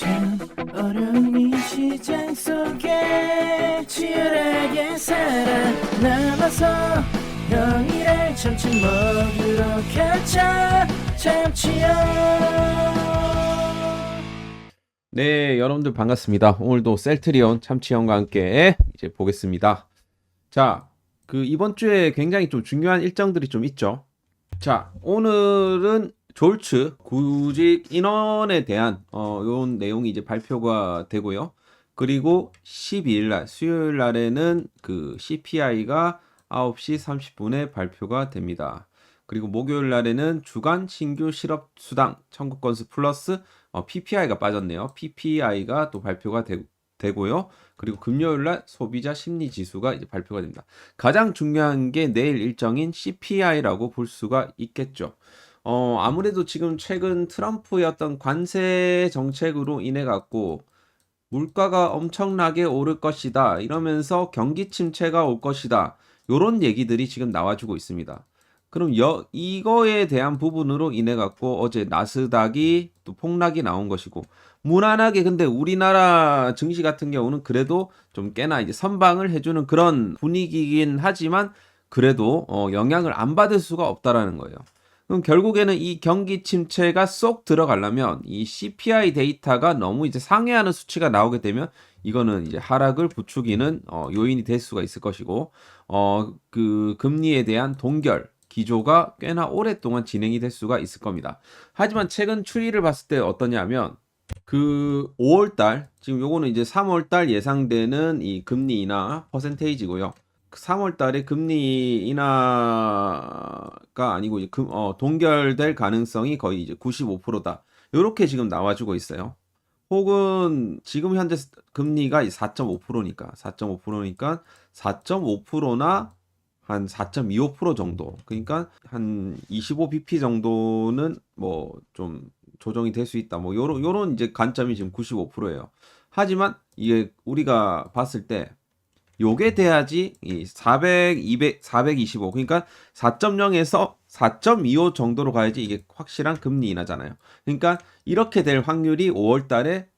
참 어려운 이 시장 속에 치열하게 살아남아서 너희를 참치 먹으러 가자 참치요. 네, 여러분들 반갑습니다. 오늘도 셀트리온 참치형과 함께 이제 보겠습니다. 자, 이번 주에 굉장히 좀 중요한 일정들이 좀 있죠. 자, 오늘은 졸츠 구직 인원에 대한 요 내용이 이제 발표가 되고요. 그리고 12일 날 수요일 날에는 그 CPI가 9시 30분에 발표가 됩니다. 그리고 목요일 날에는 주간 신규 실업 수당 청구 건수 플러스 PPI가 빠졌네요. PPI가 또 발표가 되고요. 그리고 금요일 날 소비자 심리 지수가 이제 발표가 됩니다. 가장 중요한 게 내일 일정인 CPI라고 볼 수가 있겠죠. 아무래도 지금 최근 트럼프의 어떤 관세 정책으로 인해 갖고 물가가 엄청나게 오를 것이다 이러면서 경기 침체가 올 것이다 요런 얘기들이 지금 나와주고 있습니다. 그럼 이거에 대한 부분으로 인해 갖고 어제 나스닥이 또 폭락이 나온 것이고, 무난하게 근데 우리나라 증시 같은 경우는 그래도 좀 꽤나 이제 선방을 해주는 그런 분위기긴 하지만 그래도 영향을 안 받을 수가 없다라는 거예요. 그럼 결국에는 이 경기 침체가 쏙 들어가려면 이 CPI 데이터가 너무 이제 상회하는 수치가 나오게 되면 이거는 이제 하락을 부추기는 요인이 될 수가 있을 것이고, 그 금리에 대한 동결 기조가 꽤나 오랫동안 진행이 될 수가 있을 겁니다. 하지만 최근 추이를 봤을 때 어떠냐면 그 5월달, 지금 요거는 이제 3월달 예상되는 이 금리 인하 퍼센테이지고요. 3월달에 금리 인하가 아니고 이제 동결될 가능성이 거의 이제 95%다. 요렇게 지금 나와주고 있어요. 혹은 지금 현재 금리가 4.5%니까 4.5%나 한 4.25% 정도. 그러니까 한 25bp 정도는 뭐 좀 조정이 될 수 있다. 뭐 요런 이제 관점이 지금 95%예요. 하지만 이게 우리가 봤을 때 요게 돼야지 이 400, 200, 425 그러니까 4.0에서 4.25 정도로 가야지 이게 확실한 금리 인하잖아요. 그러니까 이렇게 될 확률이 5월 달에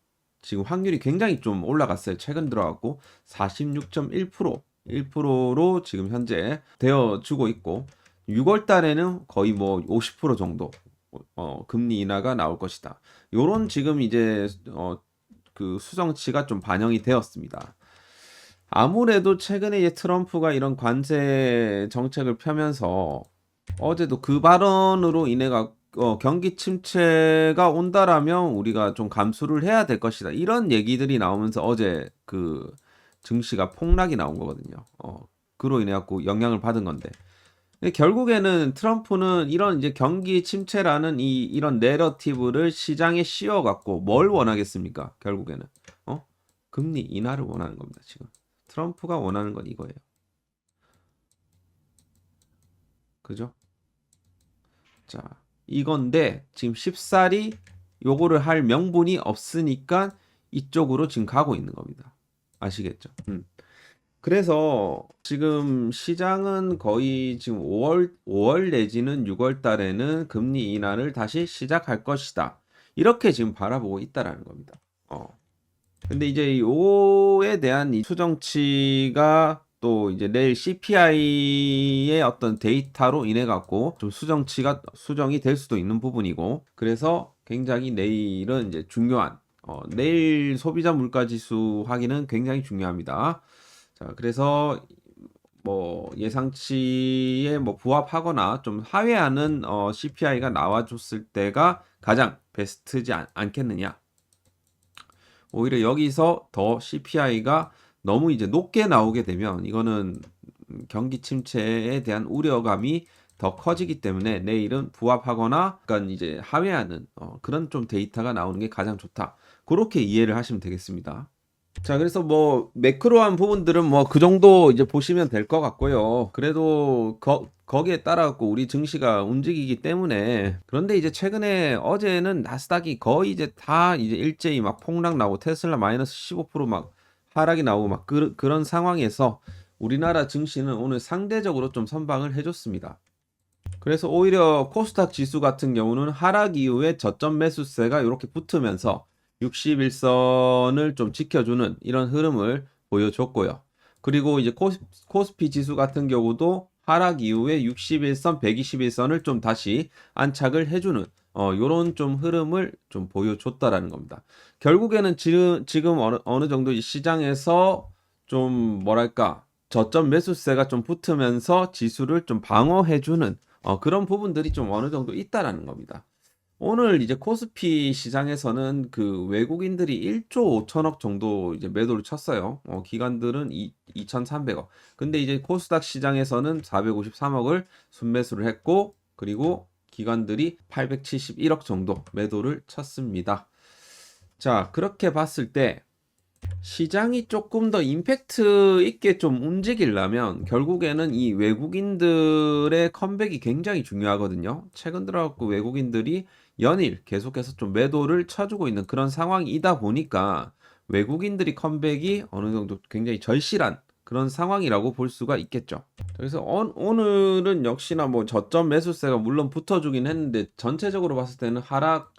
지금 확률이 굉장히 좀 올라갔어요. 최근 들어갔고 46.1% 1%로 지금 현재 되어주고 있고, 6월 달에는 거의 뭐 50% 정도 금리 인하가 나올 것이다. 요런 지금 이제 그 수정치가 좀 반영이 되었습니다. 아무래도 최근에 이제 트럼프가 이런 관세 정책을 펴면서 어제도 그 발언으로 인해 경기 침체가 온다라면 우리가 좀 감수를 해야 될 것이다. 이런 얘기들이 나오면서 어제 그 증시가 폭락이 나온 거거든요. 그로 인해 갖고 영향을 받은 건데. 근데 결국에는 트럼프는 이런 이제 경기 침체라는 이런 내러티브를 시장에 씌워 갖고 뭘 원하겠습니까? 결국에는 금리 인하를 원하는 겁니다. 지금 트럼프가 원하는 건 이거예요. 그죠? 자, 이건데 지금 쉽사리 요거를 할 명분이 없으니까 이쪽으로 지금 가고 있는 겁니다. 아시겠죠? 그래서 지금 시장은 거의 지금 5월 내지는 6월 달에는 금리 인하를 다시 시작할 것이다. 이렇게 지금 바라보고 있다라는 겁니다. 근데 이제 요에 대한 이 수정치가 또 이제 내일 CPI의 어떤 데이터로 인해 갖고 좀 수정이 될 수도 있는 부분이고, 그래서 굉장히 내일은 이제 중요한 내일 소비자 물가 지수 확인은 굉장히 중요합니다. 자, 그래서 뭐 예상치에 뭐 부합하거나 좀 하회하는 CPI가 나와줬을 때가 가장 베스트지 않겠느냐. 오히려 여기서 더 CPI가 너무 이제 높게 나오게 되면 이거는 경기 침체에 대한 우려감이 더 커지기 때문에 내일은 부합하거나 약간 이제 하회하는 그런 좀 데이터가 나오는 게 가장 좋다. 그렇게 이해를 하시면 되겠습니다. 자, 그래서 뭐 매크로한 부분들은 뭐 그 정도 이제 보시면 될 것 같고요. 그래도 거기에 따라 갖고 우리 증시가 움직이기 때문에. 그런데 이제 최근에 어제는 나스닥이 거의 이제 다 이제 일제히 막 폭락 나고 테슬라 마이너스 15%막 하락이 나오고 막 그런 상황에서 우리나라 증시는 오늘 상대적으로 좀 선방을 해줬습니다. 그래서 오히려 코스닥 지수 같은 경우는 하락 이후에 저점 매수세가 이렇게 붙으면서 60일선을 좀 지켜주는 이런 흐름을 보여줬고요. 그리고 이제 코스피 지수 같은 경우도 하락 이후에 60일선, 120일선을 좀 다시 안착을 해주는 요런 좀 흐름을 좀 보여줬다라는 겁니다. 결국에는 지금 어느 정도 이 시장에서 좀 뭐랄까 저점 매수세가 좀 붙으면서 지수를 좀 방어해주는 그런 부분들이 좀 어느 정도 있다라는 겁니다. 오늘 이제 코스피 시장에서는 그 외국인들이 1조 5천억 정도 이제 매도를 쳤어요. 기관들은 2,300억. 근데 이제 코스닥 시장에서는 453억을 순매수를 했고, 그리고 기관들이 871억 정도 매도를 쳤습니다. 자, 그렇게 봤을 때 시장이 조금 더 임팩트 있게 좀 움직이려면 결국에는 이 외국인들의 컴백이 굉장히 중요하거든요. 최근 들어갖고 외국인들이 연일 계속해서 좀 매도를 쳐주고 있는 그런 상황이다 보니까 외국인들이 컴백이 어느 정도 굉장히 절실한 그런 상황이라고 볼 수가 있겠죠. 그래서 오늘은 역시나 뭐 저점 매수세가 물론 붙어주긴 했는데 전체적으로 봤을 때는 하락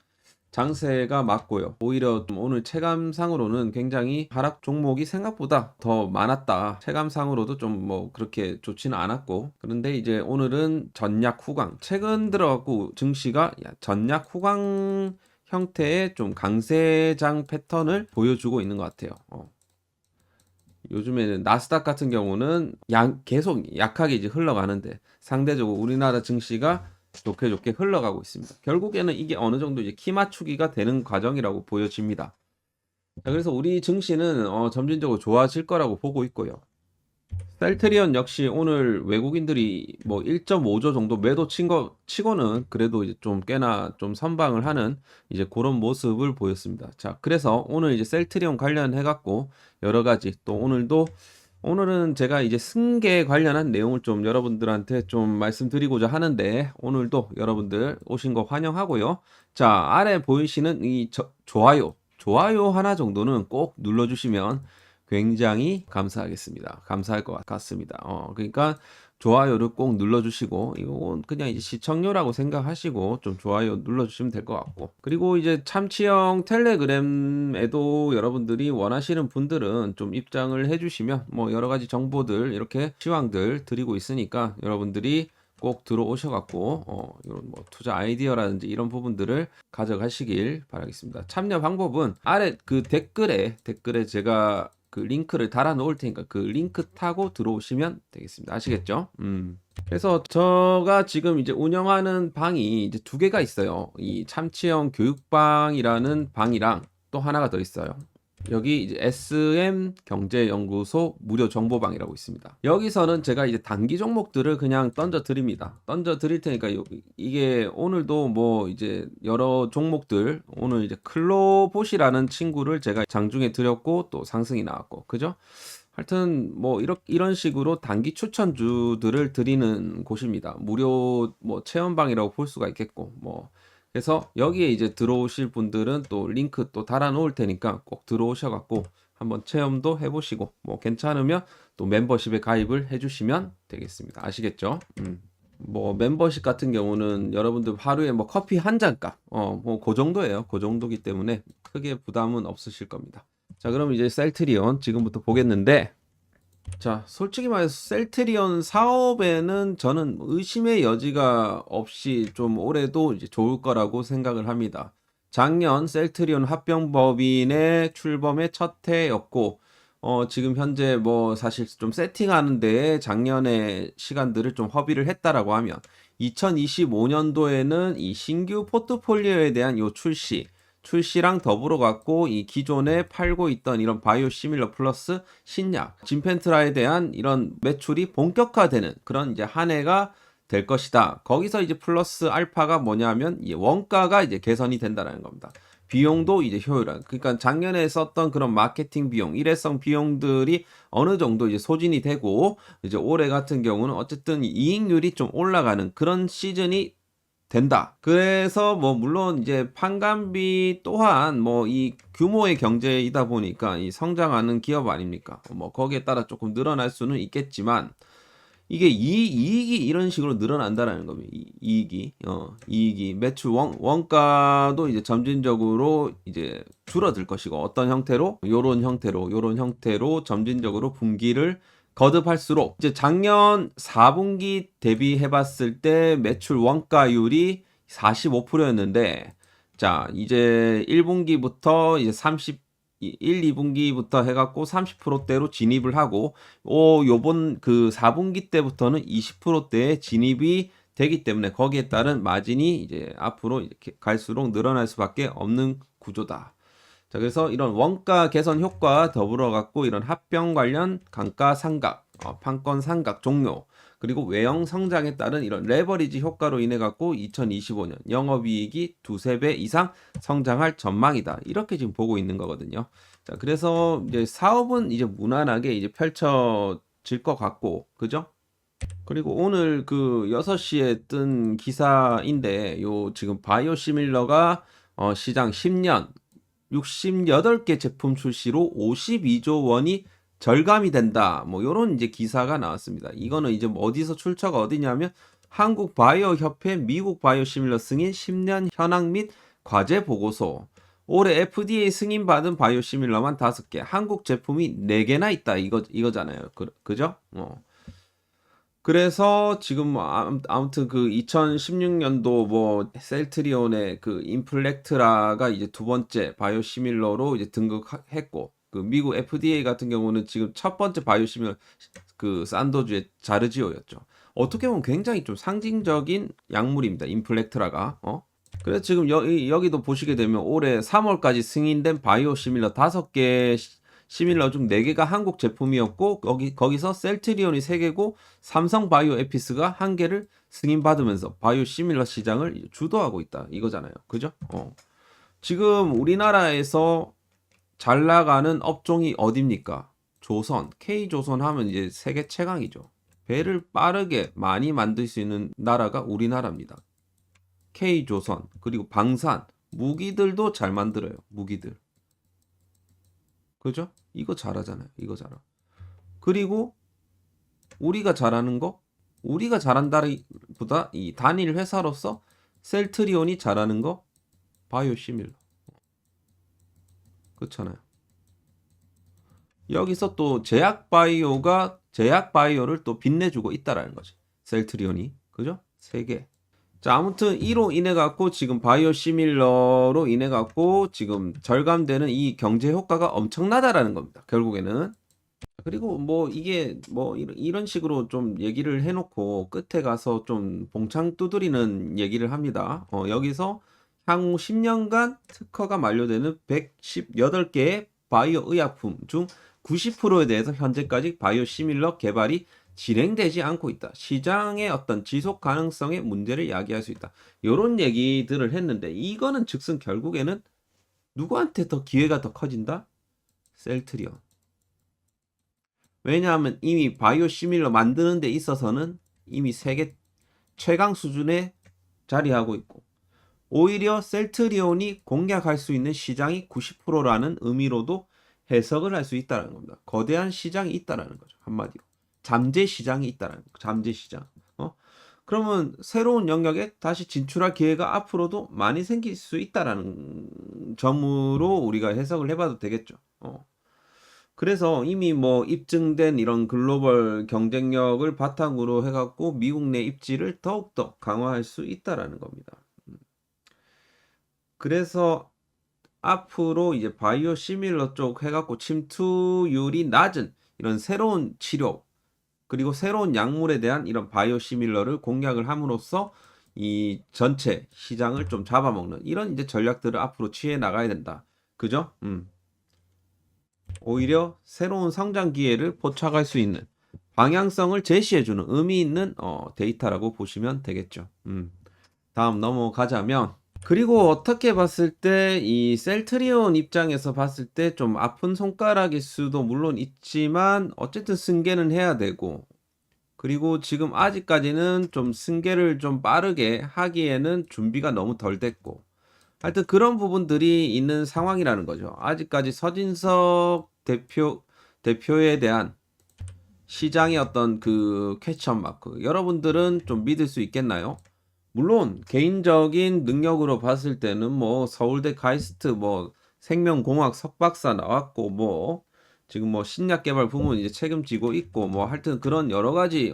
장세가 맞고요. 오히려 좀 오늘 체감상으로는 굉장히 하락 종목이 생각보다 더 많았다. 체감상으로도 좀 뭐 그렇게 좋지는 않았고. 그런데 이제 오늘은 전약 후강. 최근 들어갖고 증시가 전약 후강 형태의 좀 강세장 패턴을 보여주고 있는 것 같아요. 요즘에는 나스닥 같은 경우는 계속 약하게 이제 흘러가는데 상대적으로 우리나라 증시가 좋게 좋게 흘러가고 있습니다. 결국에는 이게 어느 정도 이제 키 맞추기가 되는 과정이라고 보여집니다. 자, 그래서 우리 증시는 점진적으로 좋아질 거라고 보고 있고요. 셀트리온 역시 오늘 외국인들이 뭐 1.5조 정도 매도 치고는 그래도 이제 좀 꽤나 좀 선방을 하는 이제 그런 모습을 보였습니다. 자, 그래서 오늘 이제 셀트리온 관련해 갖고 여러 가지 또 오늘은 제가 이제 승계 관련한 내용을 좀 여러분들한테 좀 말씀드리고자 하는데 오늘도 여러분들 오신 거 환영하고요. 자, 아래 보이시는 이 좋아요 하나 정도는 꼭 눌러주시면 굉장히 감사하겠습니다. 감사할 것 같습니다. 그러니까 좋아요를 꼭 눌러주시고 이건 그냥 이제 시청료라고 생각하시고 좀 좋아요 눌러주시면 될 것 같고 그리고 이제 참치형 텔레그램에도 여러분들이 원하시는 분들은 좀 입장을 해주시면 뭐 여러 가지 정보들 이렇게 시황들 드리고 있으니까 여러분들이 꼭 들어오셔갖고 이런 뭐 투자 아이디어라든지 이런 부분들을 가져가시길 바라겠습니다. 참여 방법은 아래 그 댓글에 제가 그 링크를 달아 놓을 테니까 그 링크 타고 들어오시면 되겠습니다. 아시겠죠? 그래서 제가 지금 이제 운영하는 방이 이제 두 개가 있어요. 이 참치형 교육방이라는 방이랑 또 하나가 더 있어요. 여기 이제 SM 경제연구소 무료 정보방이라고 있습니다. 여기서는 제가 이제 단기 종목들을 그냥 던져 드립니다. 던져 드릴 테니까 이게 오늘도 뭐 이제 여러 종목들 오늘 이제 클로봇이라는 친구를 제가 장중에 드렸고 또 상승이 나왔고 그죠? 하여튼 뭐 이런 식으로 단기 추천주들을 드리는 곳입니다. 무료 뭐 체험방이라고 볼 수가 있겠고 뭐 그래서 여기에 이제 들어오실 분들은 또 링크 또 달아 놓을 테니까 꼭 들어오셔갖고 한번 체험도 해보시고 뭐 괜찮으면 또 멤버십에 가입을 해주시면 되겠습니다. 아시겠죠? 뭐 멤버십 같은 경우는 여러분들 하루에 뭐 커피 한 잔값 뭐 그 정도예요. 그 정도기 때문에 크게 부담은 없으실 겁니다. 자, 그럼 이제 셀트리온 지금부터 보겠는데 자, 솔직히 말해서 셀트리온 사업에는 저는 의심의 여지가 없이 좀 올해도 이제 좋을 거라고 생각을 합니다. 작년 셀트리온 합병법인의 출범의 첫 해였고, 지금 현재 뭐 사실 좀 세팅하는데 작년에 시간들을 좀 허비를 했다라고 하면 2025년도에는 이 신규 포트폴리오에 대한 요 출시랑 더불어 갖고 이 기존에 팔고 있던 이런 바이오 시밀러 플러스 신약 진펜트라에 대한 이런 매출이 본격화되는 그런 이제 한 해가 될 것이다. 거기서 이제 플러스 알파가 뭐냐면 이 원가가 이제 개선이 된다는 겁니다. 비용도 이제 효율화. 그러니까 작년에 썼던 그런 마케팅 비용, 일회성 비용들이 어느 정도 이제 소진이 되고 이제 올해 같은 경우는 어쨌든 이익률이 좀 올라가는 그런 시즌이 된다. 그래서 뭐 물론 이제 판관비 또한 뭐 이 규모의 경제이다 보니까 이 성장하는 기업 아닙니까? 뭐 거기에 따라 조금 늘어날 수는 있겠지만 이게 이익이 이런 식으로 늘어난다라는 겁니다. 이익이 매출 원가도 이제 점진적으로 이제 줄어들 것이고 어떤 형태로 요런 형태로 점진적으로 분기를 거듭할수록 이제 작년 4분기 대비해 봤을 때 매출 원가율이 45%였는데 자, 이제 1분기부터 이제 1, 2분기부터 해갖고 30%대로 진입을 하고, 요번 그 4분기 때부터는 20%대에 진입이 되기 때문에 거기에 따른 마진이 이제 앞으로 이렇게 갈수록 늘어날 수밖에 없는 구조다. 자, 그래서 이런 원가 개선 효과 더불어 갖고 이런 합병 관련 감가 상각, 판권 상각 종료, 그리고 외형 성장에 따른 이런 레버리지 효과로 인해 갖고 2025년 영업이익이 두세 배 이상 성장할 전망이다. 이렇게 지금 보고 있는 거거든요. 자, 그래서 이제 사업은 이제 무난하게 이제 펼쳐질 것 같고, 그죠? 그리고 오늘 그 6시에 뜬 기사인데, 요 지금 바이오시밀러가 시장 10년 68개 제품 출시로 52조 원이 절감이 된다. 뭐 요런 이제 기사가 나왔습니다. 이거는 이제 뭐 어디서 출처가 어디냐면 한국 바이오 협회 미국 바이오시밀러 승인 10년 현황 및 과제 보고서. 올해 FDA 승인 받은 바이오시밀러만 5개, 한국 제품이 4개나 있다. 이거잖아요. 그죠? 그래서 지금 아무튼 그 2016년도 뭐 셀트리온의 그 인플렉트라가 이제 두 번째 바이오시밀러로 이제 등극했고, 그 미국 FDA 같은 경우는 지금 첫 번째 바이오시밀러 그 산도주의 자르지오였죠. 어떻게 보면 굉장히 좀 상징적인 약물입니다. 인플렉트라가. 그래서 지금 여기도 보시게 되면 올해 3월까지 승인된 바이오시밀러 5개 시밀러 중 4개가 한국 제품이었고 거기서 셀트리온이 3개고 삼성 바이오 에피스가 1개를 승인받으면서 바이오 시밀러 시장을 주도하고 있다. 이거잖아요. 그죠? 지금 우리나라에서 잘 나가는 업종이 어딥니까? 조선, K조선 하면 이제 세계 최강이죠. 배를 빠르게 많이 만들 수 있는 나라가 우리나라입니다. K조선, 그리고 방산, 무기들도 잘 만들어요. 무기들. 그죠? 이거 잘하잖아요. 이거 잘하. 그리고 우리가 잘하는 거, 우리가 잘한다기보다 이 단일 회사로서 셀트리온이 잘하는 거, 바이오시밀러. 그렇잖아요. 여기서 또 제약바이오를 또 빛내주고 있다라는 거지. 셀트리온이. 그죠? 3개. 자, 아무튼 이로 인해 갖고 지금 바이오시밀러로 인해 갖고 지금 절감되는 이 경제 효과가 엄청나다라는 겁니다. 결국에는. 그리고 뭐 이게 뭐 이런 식으로 좀 얘기를 해놓고 끝에 가서 좀 봉창 두드리는 얘기를 합니다. 여기서 향후 10년간 특허가 만료되는 118개의 바이오 의약품 중 90%에 대해서 현재까지 바이오시밀러 개발이 진행되지 않고 있다. 시장의 어떤 지속 가능성의 문제를 야기할 수 있다. 이런 얘기들을 했는데 이거는 즉슨 결국에는 누구한테 더 기회가 더 커진다? 셀트리온. 왜냐하면 이미 바이오시밀러 만드는 데 있어서는 이미 세계 최강 수준에 자리하고 있고 오히려 셀트리온이 공략할 수 있는 시장이 90%라는 의미로도 해석을 할 수 있다는 겁니다. 거대한 시장이 있다는 거죠. 한마디로. 잠재 시장이 있다는 거. 잠재 시장. 그러면 새로운 영역에 다시 진출할 기회가 앞으로도 많이 생길 수 있다라는 점으로 우리가 해석을 해봐도 되겠죠. 그래서 이미 뭐 입증된 이런 글로벌 경쟁력을 바탕으로 해갖고 미국 내 입지를 더욱더 강화할 수 있다라는 겁니다. 그래서 앞으로 이제 바이오 시밀러 쪽 해갖고 침투율이 낮은 이런 새로운 치료 그리고 새로운 약물에 대한 이런 바이오 시밀러를 공략을 함으로써 이 전체 시장을 좀 잡아먹는 이런 이제 전략들을 앞으로 취해 나가야 된다. 그죠? 오히려 새로운 성장 기회를 포착할 수 있는 방향성을 제시해주는 의미 있는 데이터라고 보시면 되겠죠. 다음 넘어가자면 그리고 어떻게 봤을 때 이 셀트리온 입장에서 봤을 때 좀 아픈 손가락일 수도 물론 있지만 어쨌든 승계는 해야 되고 그리고 지금 아직까지는 좀 승계를 좀 빠르게 하기에는 준비가 너무 덜 됐고 하여튼 그런 부분들이 있는 상황이라는 거죠. 아직까지 서진석 대표에 대한 시장의 어떤 그 퀘스천 마크 여러분들은 좀 믿을 수 있겠나요? 물론 개인적인 능력으로 봤을 때는 뭐 서울대 카이스트 뭐 생명공학 석박사 나왔고 뭐 지금 뭐 신약 개발 부문 이제 책임지고 있고 뭐 하여튼 그런 여러 가지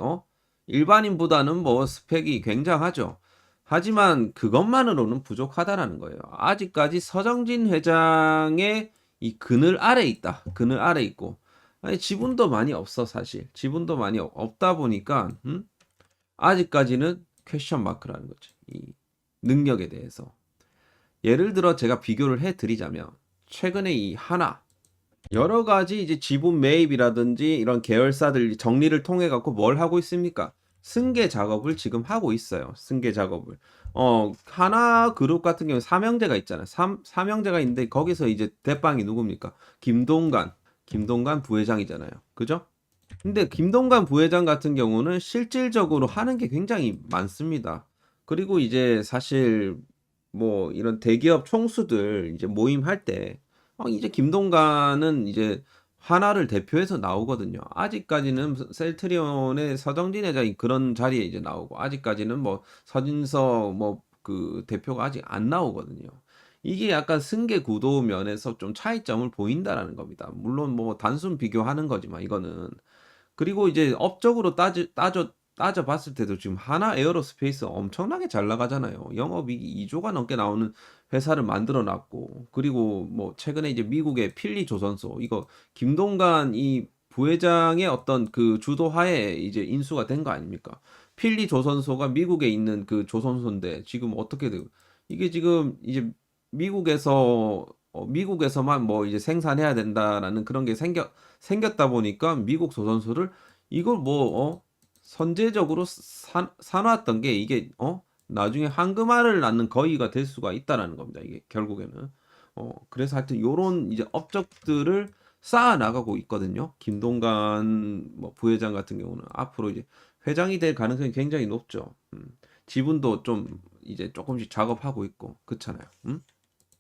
일반인보다는 뭐 스펙이 굉장하죠. 하지만 그것만으로는 부족하다라는 거예요. 아직까지 서정진 회장의 이 그늘 아래 있다. 그늘 아래 있고 아니 지분도 많이 없어 사실. 지분도 많이 없다 보니까 아직까지는 퀘스천 마크라는 거지. 이 능력에 대해서. 예를 들어 제가 비교를 해 드리자면 최근에 이 하나 여러 가지 이제 지분 매입이라든지 이런 계열사들 정리를 통해 갖고 뭘 하고 있습니까? 승계 작업을 지금 하고 있어요. 승계 작업을. 하나 그룹 같은 경우는 삼형제가 있잖아요. 삼형제가 있는데 거기서 이제 대빵이 누굽니까? 김동관 부회장이잖아요. 그죠? 근데 김동관 부회장 같은 경우는 실질적으로 하는 게 굉장히 많습니다. 그리고 이제 사실 뭐 이런 대기업 총수들 이제 모임할 때 이제 김동관은 이제 하나를 대표해서 나오거든요. 아직까지는 셀트리온의 서정진 회장이 그런 자리에 이제 나오고 아직까지는 뭐 서진석 뭐 그 대표가 아직 안 나오거든요. 이게 약간 승계 구도 면에서 좀 차이점을 보인다라는 겁니다. 물론 뭐 단순 비교하는 거지만 이거는 그리고 이제 업적으로 따져 봤을 때도 지금 하나 에어로스페이스 엄청나게 잘 나가잖아요. 영업이익이 2조가 넘게 나오는 회사를 만들어 놨고, 그리고 뭐 최근에 이제 미국의 필리 조선소, 이거 김동관 이 부회장의 어떤 그 주도하에 이제 인수가 된 거 아닙니까? 필리 조선소가 미국에 있는 그 조선소인데 지금 어떻게 되고, 이게 지금 이제 미국에서만 뭐 이제 생산해야 된다라는 그런 게 생겼다 보니까 미국 조선소를 이걸 뭐 선제적으로 사놨던 게 이게 나중에 황금알을 낳는 거위가 될 수가 있다라는 겁니다. 이게 결국에는 그래서 하여튼 요런 이제 업적들을 쌓아 나가고 있거든요. 김동관 뭐 부회장 같은 경우는 앞으로 이제 회장이 될 가능성이 굉장히 높죠. 지분도 좀 이제 조금씩 작업하고 있고 그렇잖아요.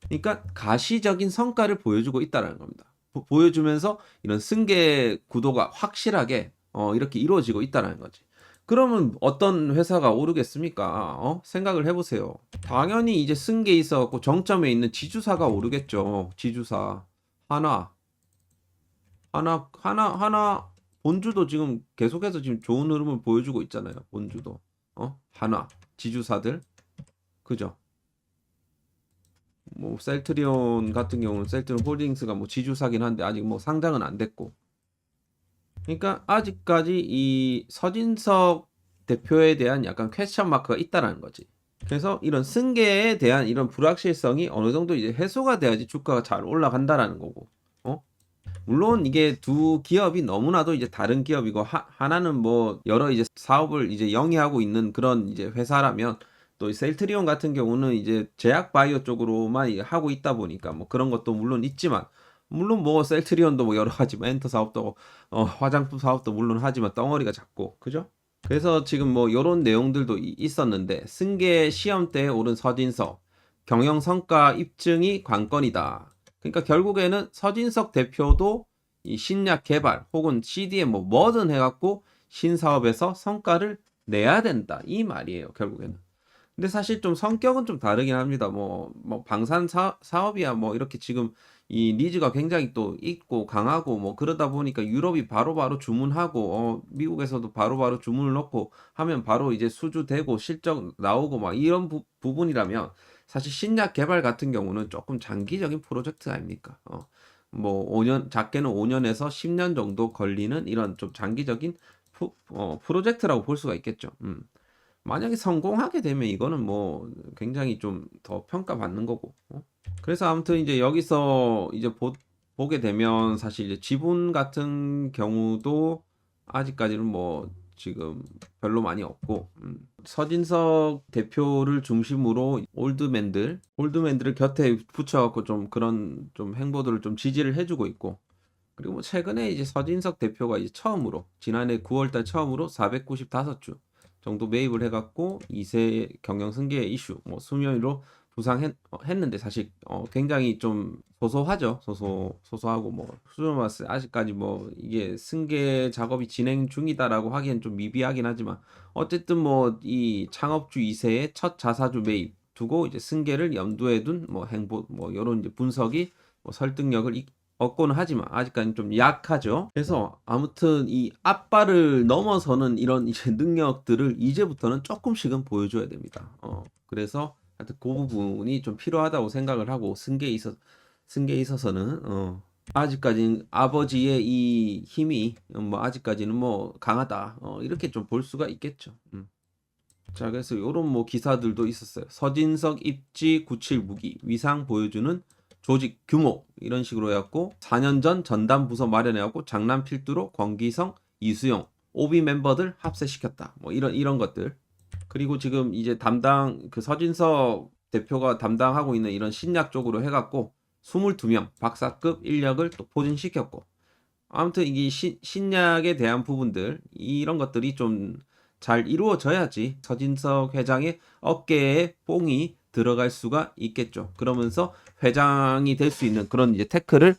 그러니까 가시적인 성과를 보여주고 있다는 겁니다. 보여주면서 이런 승계 구도가 확실하게 이렇게 이루어지고 있다는 거지. 그러면 어떤 회사가 오르겠습니까? 생각을 해보세요. 당연히 이제 승계에 있어갖고 정점에 있는 지주사가 오르겠죠. 지주사. 하나. 본주도 지금 계속해서 지금 좋은 흐름을 보여주고 있잖아요. 본주도. 하나. 지주사들. 그죠? 뭐 셀트리온 같은 경우는 셀트리온 홀딩스가 뭐 지주사긴 한데 아직 뭐 상장은 안 됐고 그러니까 아직까지 이 서진석 대표에 대한 약간 퀘스천 마크가 있다라는 거지. 그래서 이런 승계에 대한 이런 불확실성이 어느 정도 이제 해소가 돼야지 주가가 잘 올라간다라는 거고. 물론 이게 두 기업이 너무나도 이제 다른 기업이고 하나는 뭐 여러 이제 사업을 이제 영위하고 있는 그런 이제 회사라면 또 이 셀트리온 같은 경우는 이제 제약 바이오 쪽으로만 하고 있다 보니까 뭐 그런 것도 물론 있지만 물론 뭐 셀트리온도 뭐 여러 가지 멘터 사업도 화장품 사업도 물론 하지만 덩어리가 작고 그죠? 그래서 지금 뭐 요런 내용들도 있었는데 승계 시험 때에 오른 서진석 경영 성과 입증이 관건이다. 그러니까 결국에는 서진석 대표도 이 신약 개발 혹은 CDM 뭐든 해갖고 신사업에서 성과를 내야 된다 이 말이에요 결국에는. 근데 사실 좀 성격은 좀 다르긴 합니다. 뭐 방산 사업이야 뭐 이렇게 지금 이 니즈가 굉장히 또 있고 강하고 뭐 그러다 보니까 유럽이 바로바로 주문하고 미국에서도 바로바로 주문을 넣고 하면 바로 이제 수주되고 실적 나오고 막 이런 부분이라면 사실 신약 개발 같은 경우는 조금 장기적인 프로젝트 아닙니까? 뭐 5년 작게는 5년에서 10년 정도 걸리는 이런 좀 장기적인 프로젝트라고 볼 수가 있겠죠. 만약에 성공하게 되면 이거는 뭐 굉장히 좀 더 평가받는 거고. 그래서 아무튼 이제 여기서 이제 보게 되면 사실 이제 지분 같은 경우도 아직까지는 뭐 지금 별로 많이 없고 서진석 대표를 중심으로 올드맨들을 곁에 붙여갖고 좀 그런 좀 행보들을 좀 지지를 해주고 있고 그리고 뭐 최근에 이제 서진석 대표가 이제 처음으로 지난해 9월달 처음으로 495주 정도 매입을 해갖고 2세 경영 승계 이슈 뭐 수면위로 부상했는데 사실 굉장히 좀 소소하죠. 소소하고 뭐 수조마스 아직까지 뭐 이게 승계 작업이 진행 중이다라고 하기엔 좀 미비하긴 하지만 어쨌든 뭐 이 창업주 2세의 첫 자사주 매입 두고 이제 승계를 염두에 둔 뭐 행보 뭐 이런 이제 분석이 뭐 설득력을 얻고는 하지만 아직까지는 좀 약하죠. 그래서 아무튼 이 앞발을 넘어서는 이런 이제 능력들을 이제부터는 조금씩은 보여줘야 됩니다. 그래서 하여튼 그 부분이 좀 필요하다고 생각을 하고 승계에 있어서는 아직까지는 아버지의 이 힘이 뭐 아직까지는 뭐 강하다 이렇게 좀 볼 수가 있겠죠. 자, 그래서 요런 뭐 기사들도 있었어요. 서진석 입지 97 무기 위상 보여주는 조직 규모 이런 식으로 해갖고 4년 전 전담 부서 마련해갖고 장남 필두로 권기성, 이수영, 오비 멤버들 합세시켰다. 뭐 이런 것들. 그리고 지금 이제 그 서진석 대표가 담당하고 있는 이런 신약 쪽으로 해갖고 22명 박사급 인력을 또 포진시켰고 아무튼 이게 신약에 대한 부분들 이런 것들이 좀 잘 이루어져야지 서진석 회장의 어깨에 뽕이 들어갈 수가 있겠죠. 그러면서 회장이 될 수 있는 그런 이제 태클을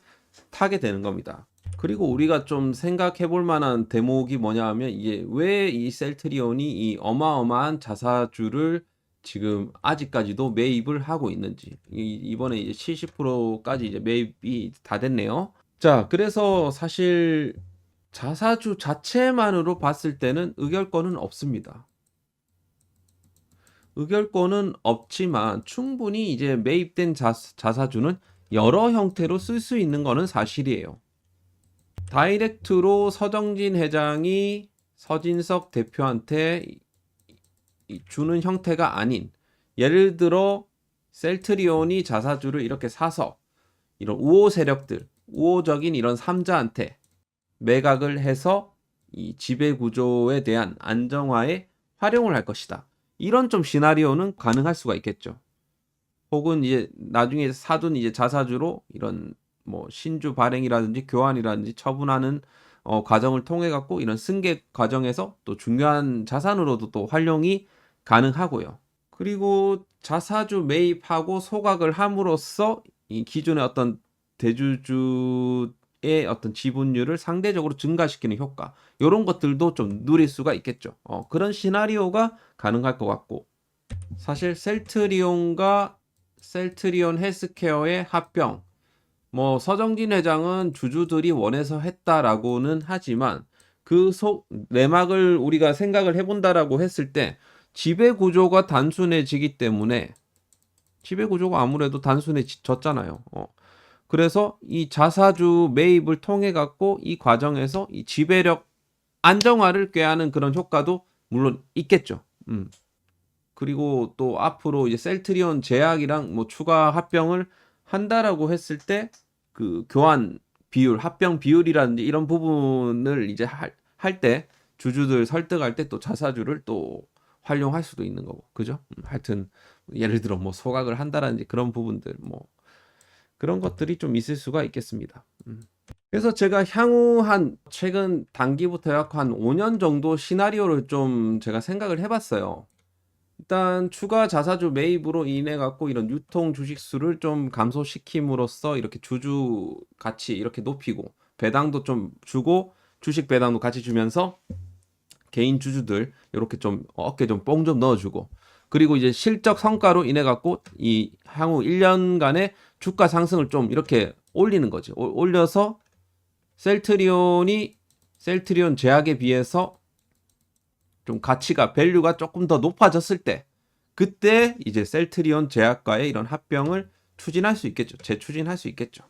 타게 되는 겁니다. 그리고 우리가 좀 생각해 볼 만한 대목이 뭐냐 하면 이게 왜 이 셀트리온이 이 어마어마한 자사주를 지금 아직까지도 매입을 하고 있는지 이번에 이제 70%까지 이제 매입이 다 됐네요. 자, 그래서 사실 자사주 자체만으로 봤을 때는 의결권은 없습니다. 의결권은 없지만 충분히 이제 매입된 자사주는 여러 형태로 쓸 수 있는 거는 사실이에요. 다이렉트로 서정진 회장이 서진석 대표한테 주는 형태가 아닌 예를 들어 셀트리온이 자사주를 이렇게 사서 이런 우호 세력들, 우호적인 이런 3자한테 매각을 해서 이 지배 구조에 대한 안정화에 활용을 할 것이다. 이런 좀 시나리오는 가능할 수가 있겠죠. 혹은 이제 나중에 사둔 이제 자사주로 이런 뭐 신주 발행이라든지 교환이라든지 처분하는 과정을 통해 갖고 이런 승계 과정에서 또 중요한 자산으로도 또 활용이 가능하고요. 그리고 자사주 매입하고 소각을 함으로써 이 기존의 어떤 대주주의 어떤 지분율을 상대적으로 증가시키는 효과 이런 것들도 좀 누릴 수가 있겠죠. 그런 시나리오가 가능할 것 같고 사실 셀트리온과 셀트리온 헬스케어의 합병 뭐 서정진 회장은 주주들이 원해서 했다라고는 하지만 그 내막을 우리가 생각을 해본다라고 했을 때 지배 구조가 단순해지기 때문에 지배 구조가 아무래도 단순해졌잖아요. 그래서 이 자사주 매입을 통해 갖고 이 과정에서 이 지배력 안정화를 꾀하는 그런 효과도 물론 있겠죠. 그리고 또 앞으로 이제 셀트리온 제약이랑 뭐 추가 합병을 한다라고 했을 때 그 교환 비율, 합병 비율이라든지 이런 부분을 이제 할 때 주주들 설득할 때 또 자사주를 또 활용할 수도 있는 거고, 그죠? 하여튼 예를 들어 뭐 소각을 한다라든지 그런 부분들 뭐 그런 것들이 좀 있을 수가 있겠습니다. 그래서 제가 향후 최근 단기부터 약 한 5년 정도 시나리오를 좀 제가 생각을 해봤어요. 일단 추가 자사주 매입으로 인해 갖고 이런 유통 주식 수를 좀 감소시킴으로써 이렇게 주주 가치 이렇게 높이고 배당도 좀 주고 주식 배당도 같이 주면서 개인 주주들 이렇게 좀 어깨 좀 뽕 좀 넣어주고 그리고 이제 실적 성과로 인해 갖고 이 향후 1년간의 주가 상승을 좀 이렇게 올리는 거지. 올려서 셀트리온 제약에 비해서 좀 가치가 밸류가 조금 더 높아졌을 때 그때 이제 셀트리온 제약과의 이런 합병을 추진할 수 있겠죠. 재추진할 수 있겠죠.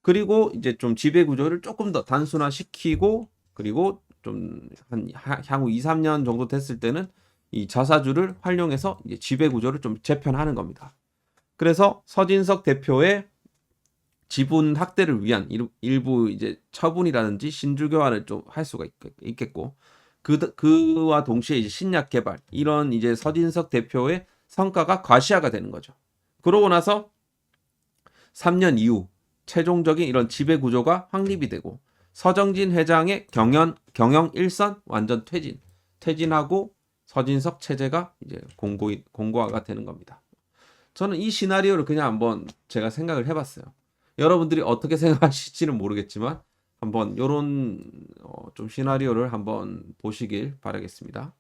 그리고 이제 좀 지배 구조를 조금 더 단순화시키고 그리고 좀 한 향후 2, 3년 정도 됐을 때는 이 자사주를 활용해서 이제 지배 구조를 좀 재편하는 겁니다. 그래서 서진석 대표의 지분 확대를 위한 일부 이제 처분이라든지 신주 교환을 좀 할 수가 있겠고 그와 동시에 이제 신약 개발 이런 이제 서진석 대표의 성과가 과시화가 되는 거죠. 그러고 나서 3년 이후 최종적인 이런 지배 구조가 확립이 되고 서정진 회장의 경영 일선 완전 퇴진하고 서진석 체제가 이제 공고화가 되는 겁니다. 저는 이 시나리오를 그냥 한번 제가 생각을 해봤어요. 여러분들이 어떻게 생각하실지는 모르겠지만 한번 요런 좀 시나리오를 한번 보시길 바라겠습니다.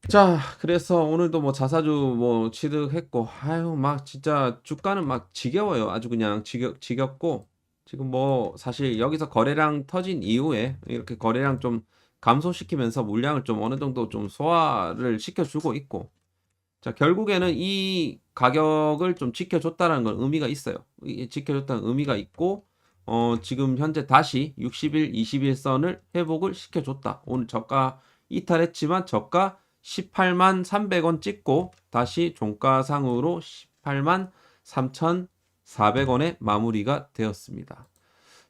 자, 그래서 오늘도 뭐 자사주 뭐 취득했고, 아유, 막 진짜 주가는 막 지겨워요. 아주 그냥 지겹고, 지금 뭐 사실 여기서 거래량 터진 이후에 이렇게 거래량 좀 감소시키면서 물량을 좀 어느 정도 좀 소화를 시켜주고 있고, 자, 결국에는 이 가격을 좀 지켜줬다는 건 의미가 있어요. 지켜줬다는 의미가 있고, 지금 현재 다시 60일, 21선을 회복을 시켜줬다. 오늘 저가 이탈했지만 저가 18만 300원 찍고 다시 종가상으로 18만 3,400원에 마무리가 되었습니다.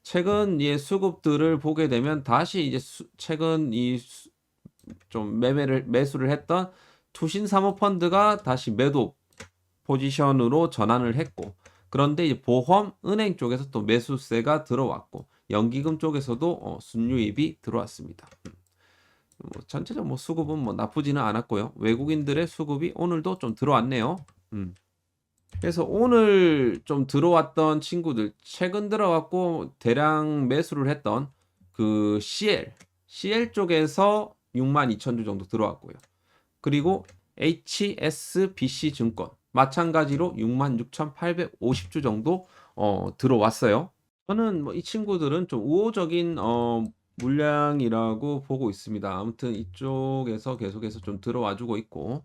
최근 수급들을 보게 되면 다시 이제 최근 좀 매수를 했던 투신 사모펀드가 다시 매도 포지션으로 전환을 했고, 그런데 이제 보험, 은행 쪽에서 또 매수세가 들어왔고, 연기금 쪽에서도 순유입이 들어왔습니다. 뭐 전체적 뭐 수급은 뭐 나쁘지는 않았고요. 외국인들의 수급이 오늘도 좀 들어왔네요. 그래서 오늘 좀 들어왔던 친구들, 최근 들어왔고 대량 매수를 했던 그 CL 쪽에서 62,000주 정도 들어왔고요. 그리고 HSBC 증권 마찬가지로 66,850주 정도 들어왔어요. 저는 뭐 이 친구들은 좀 우호적인 물량이라고 보고 있습니다. 아무튼 이쪽에서 계속해서 좀 들어와 주고 있고,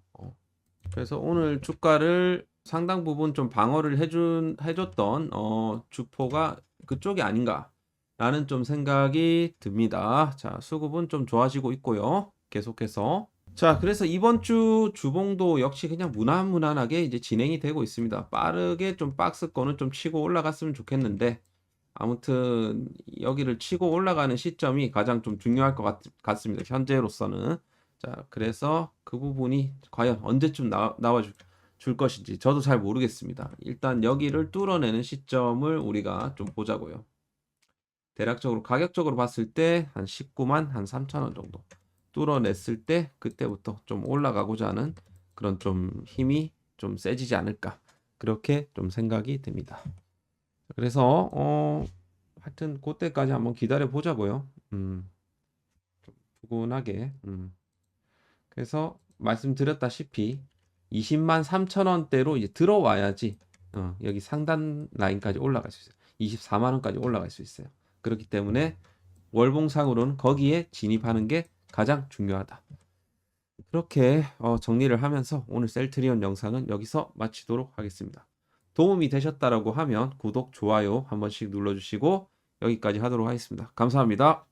그래서 오늘 주가를 상당 부분 좀 방어를 해줬던 주포가 그쪽이 아닌가라는 좀 생각이 듭니다. 자, 수급은 좀 좋아지고 있고요. 계속해서. 자, 그래서 이번 주 주봉도 역시 그냥 무난무난하게 이제 진행이 되고 있습니다. 빠르게 좀 박스권은 좀 치고 올라갔으면 좋겠는데, 아무튼 여기를 치고 올라가는 시점이 가장 좀 중요할 것 같습니다. 현재로서는. 자, 그래서 그 부분이 과연 언제쯤 나와 줄 것인지 저도 잘 모르겠습니다. 일단 여기를 뚫어내는 시점을 우리가 좀 보자고요. 대략적으로 가격적으로 봤을 때 한 19만 한 3,000원 정도 뚫어냈을 때 그때부터 좀 올라가고자 하는 그런 좀 힘이 좀 세지지 않을까, 그렇게 좀 생각이 듭니다. 그래서 하여튼 그때까지 한번 기다려 보자고요. 좀 푸근하게. 그래서 말씀드렸다시피 20만 3천원대로 이제 들어와야지 여기 상단 라인까지 올라갈 수 있어요. 24만 원까지 올라갈 수 있어요. 그렇기 때문에 월봉상으로는 거기에 진입하는 게 가장 중요하다. 그렇게 정리를 하면서 오늘 셀트리온 영상은 여기서 마치도록 하겠습니다. 도움이 되셨다라고 하면 구독, 좋아요 한 번씩 눌러주시고 여기까지 하도록 하겠습니다. 감사합니다.